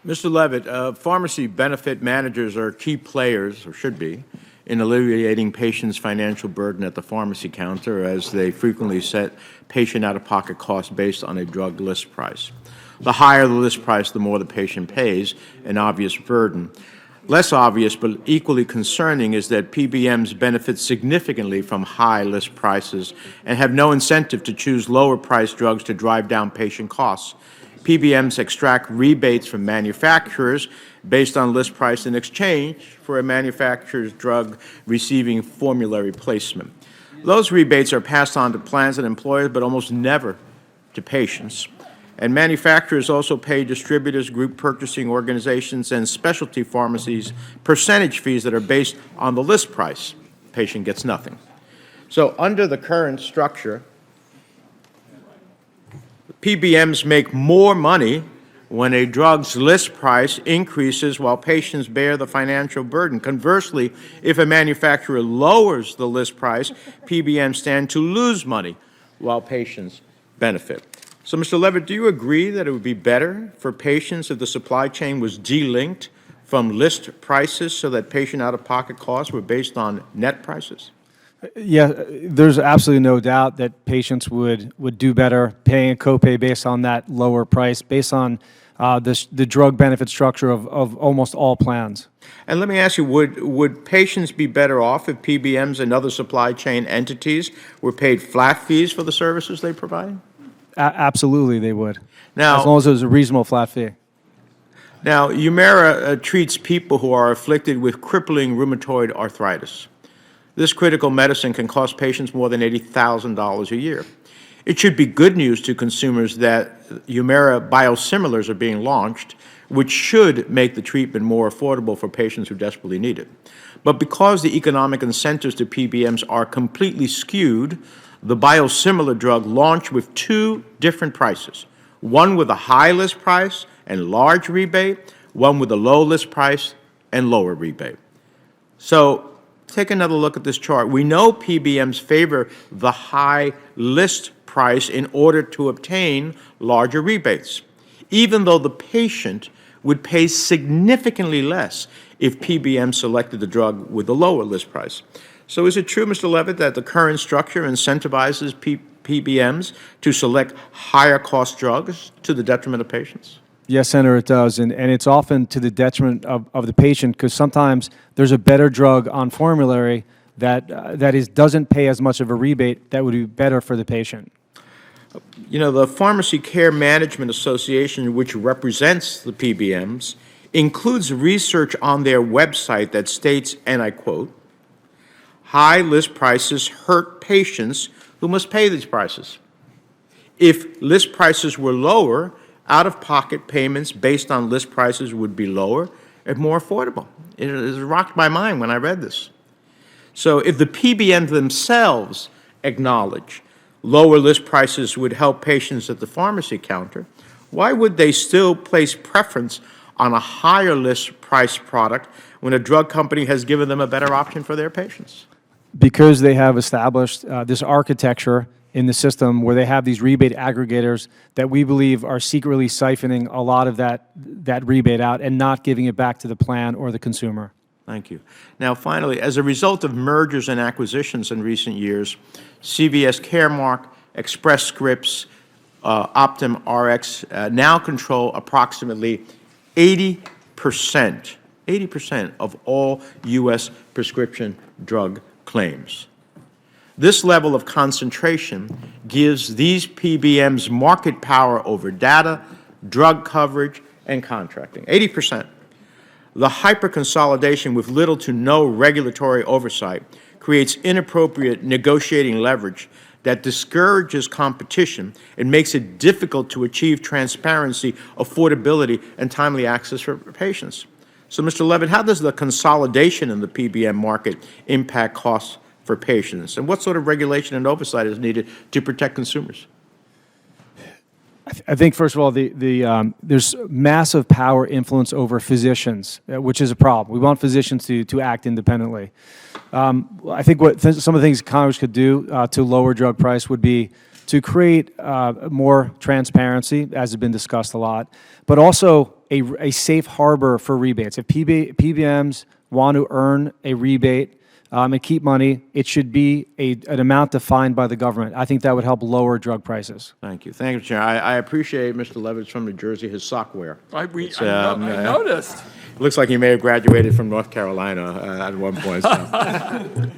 Mr. Levitt, pharmacy benefit managers are key players, or should be, in alleviating patients' financial burden at the pharmacy counter, as they frequently set patient out-of-pocket costs based on a drug list price. The higher the list price, the more the patient pays, an obvious burden. Less obvious but equally concerning is that PBMs benefit significantly from high list prices and have no incentive to choose lower-priced drugs to drive down patient costs. PBMs extract rebates from manufacturers based on list price in exchange for a manufacturer's drug receiving formulary placement. Those rebates are passed on to plans and employers, but almost never to patients. And manufacturers also pay distributors, group purchasing organizations, and specialty pharmacies percentage fees that are based on the list price. The patient gets nothing. So under the current structure, PBMs make more money when a drug's list price increases while patients bear the financial burden. Conversely, if a manufacturer lowers the list price, PBMs stand to lose money while patients benefit. So, Mr. Levitt, do you agree that it would be better for patients if the supply chain was delinked from list prices so that patient out-of-pocket costs were based on net prices? Yeah, there's absolutely no doubt that patients would do better paying a copay based on that lower price, based on the drug benefit structure of almost all plans. And let me ask you, would patients be better off if PBMs and other supply chain entities were paid flat fees for the services they provide? Absolutely, they would. Now, as long as it was a reasonable flat fee. Now, Humira treats people who are afflicted with crippling rheumatoid arthritis. This critical medicine can cost patients more than $80,000 a year. It should be good news to consumers that Humira biosimilars are being launched, which should make the treatment more affordable for patients who desperately need it. But because the economic incentives to PBMs are completely skewed, the biosimilar drug launched with two different prices, one with a high list price and large rebate, one with a low list price and lower rebate. So take another look at this chart. We know PBMs favor the high list price in order to obtain larger rebates, even though the patient would pay significantly less if PBM selected the drug with the lower list price. So is it true, Mr. Levitt, that the current structure incentivizes PBMs to select higher cost drugs to the detriment of patients? Yes, Senator, it does, and it's often to the detriment of the patient, because sometimes there's a better drug on formulary that doesn't pay as much of a rebate that would be better for the patient. You know, the Pharmacy Care Management Association, which represents the PBMs, includes research on their website that states, and I quote, "High list prices hurt patients who must pay these prices. If list prices were lower, out-of-pocket payments based on list prices would be lower and more affordable." It has rocked my mind when I read this. So if the PBMs themselves acknowledge lower list prices would help patients at the pharmacy counter, why would they still place preference on a higher list price product when a drug company has given them a better option for their patients? Because they have established this architecture in the system where they have these rebate aggregators that we believe are secretly siphoning a lot of that rebate out and not giving it back to the plan or the consumer. Thank you. Now, finally, as a result of mergers and acquisitions in recent years, CVS Caremark, Express Scripts, Optum Rx now control approximately 80% of all U.S. prescription drug claims. This level of concentration gives these PBMs market power over data, drug coverage, and contracting. 80%. The hyper-consolidation with little to no regulatory oversight creates inappropriate negotiating leverage that discourages competition and makes it difficult to achieve transparency, affordability, and timely access for patients. So, Mr. Levitt, how does the consolidation in the PBM market impact costs for patients? And what sort of regulation and oversight is needed to protect consumers? I think, first of all, there's massive power influence over physicians, which is a problem. We want physicians to act independently. I think some of the things Congress could do to lower drug price would be to create more transparency, as has been discussed a lot, but also a safe harbor for rebates. If PBMs want to earn a rebate and keep money, it should be an amount defined by the government. I think that would help lower drug prices. Thank you. Thank you, Chair. I appreciate Mr. Levitt's from New Jersey, his sock wear. I noticed. Looks like he may have graduated from North Carolina at one point. So.